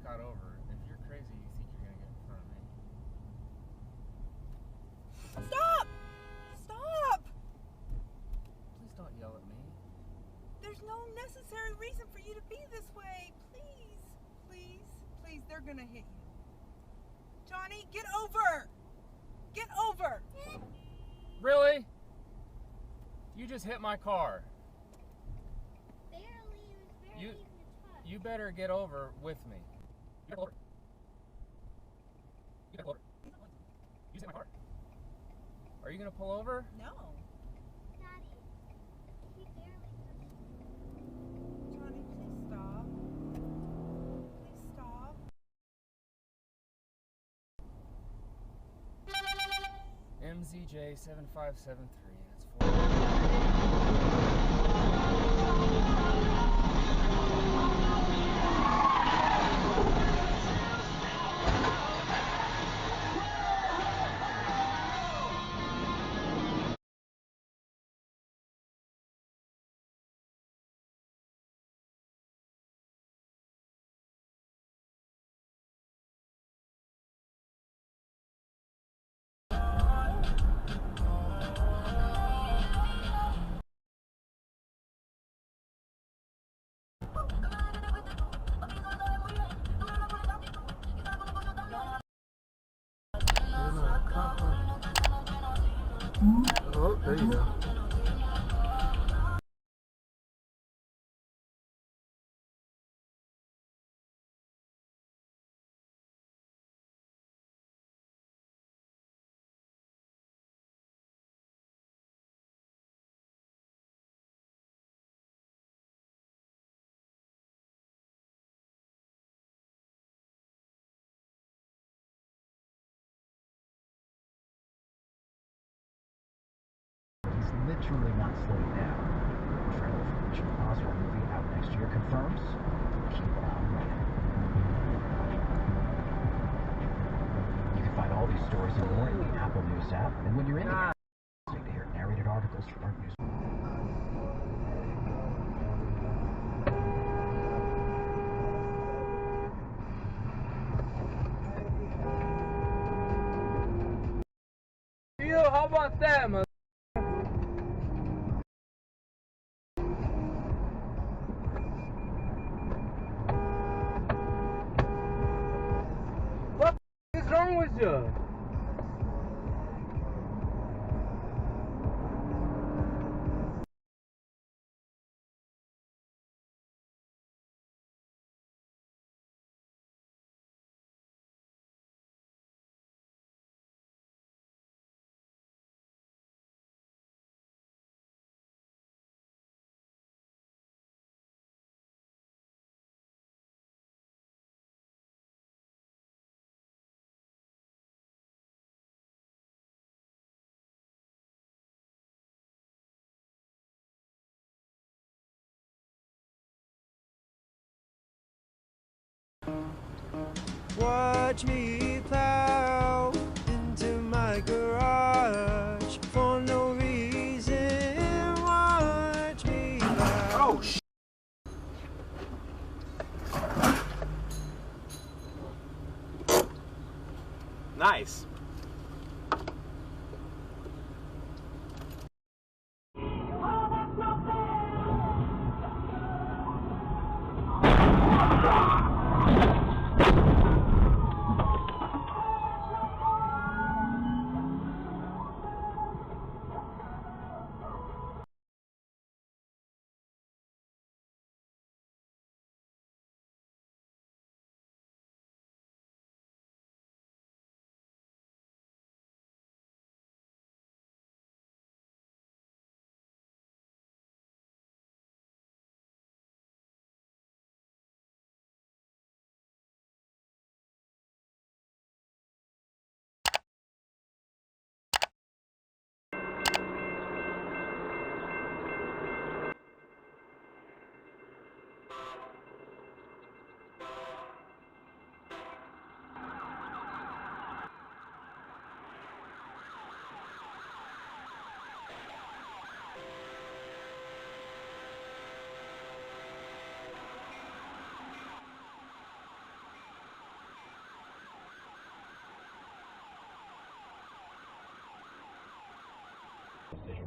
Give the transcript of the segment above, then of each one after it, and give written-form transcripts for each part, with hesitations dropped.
got over. If you're crazy, you think you're gonna get in front of me. Stop! Stop! Please don't yell at me. There's no necessary reason for you to be this way. Please, please, please, they're gonna hit you. Johnny, get over! Get over! Really? You just hit my car. Barely, it was barely You- even a touch. You better get over with me. You better pull over. You better pull over. You just hit my car. Are you gonna pull over? No. Daddy, he barely touched me. Johnny, please stop. Please stop. MZJ7573. That's 4. Oh, there you go. He's literally not slowing down. The trailer for Mission Impossible movie out next year confirms. Keep on running. You can find all these stories and more in the Apple News app, and when you're in the app, listening to hear narrated articles from our news. Yo, how about that, man? What is wrong with you? Watch me plow into my garage for no reason. Watch me plow. Oh, nice.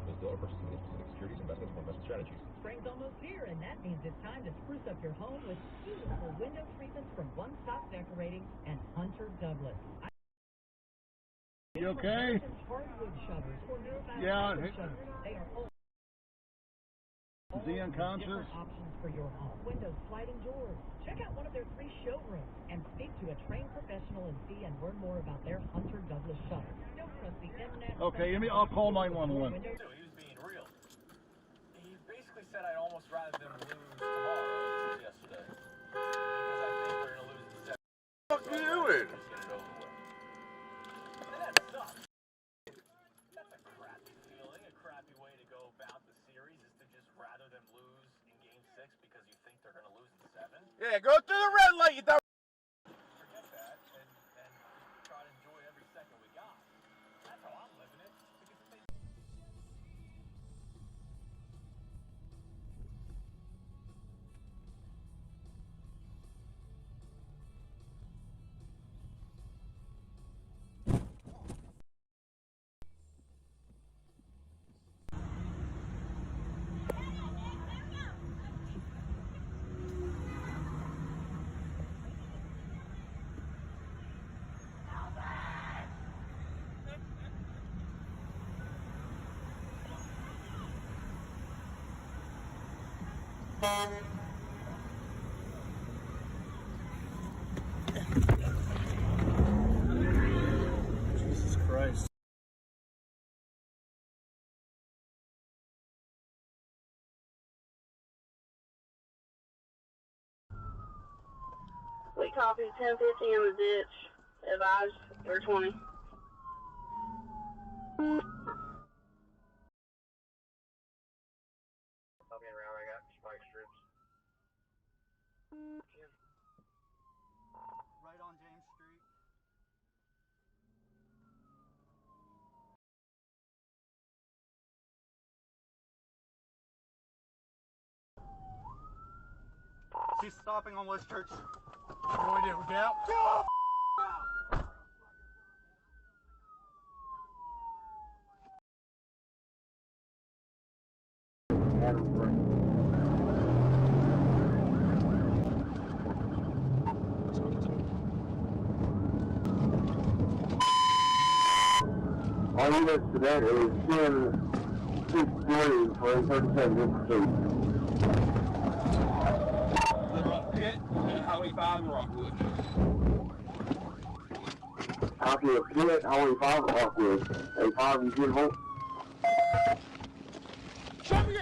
Ms. Diller purchasing Pacific Securities Investment for Investment Strategies. Spring's almost here, and that means it's time to spruce up your home with beautiful window treatments from One Stop Decorating and Hunter Douglas. You okay? Hardwood shutters or new Yeah. shutters. They are all Is he unconscious? different options for your home. Windows, sliding doors. Check out one of their 3 showrooms and speak to a trained professional and see and learn more about their Hunter Douglas shutters. Don't trust the internet. Okay, I'll call 911. He was being real. He basically said I'd almost rather them lose tomorrow than yesterday. Because I think they're going to lose in 7. What are you doing? Let's get it over with. And that sucks. That's a crappy feeling. A crappy way to go about the series is to just rather them lose in Game 6 because you think they're going to lose in 7. Yeah, go through the red light, you dumb. Forget that and just try to enjoy every second we got. That's how I'm living it. Because if they Jesus Christ. We copied 1050 in the ditch. Advise, or 20. Help me around, I got spike strips. Right on James Street. She's stopping on West Church. What do we do? Get out? All units to that is 10-6-3 for 37 Street. The Rock Pit, Highway 5 Rockwood. Copy of Pit, Highway 5 Rockwood. A 5 and 10 volt. Show me your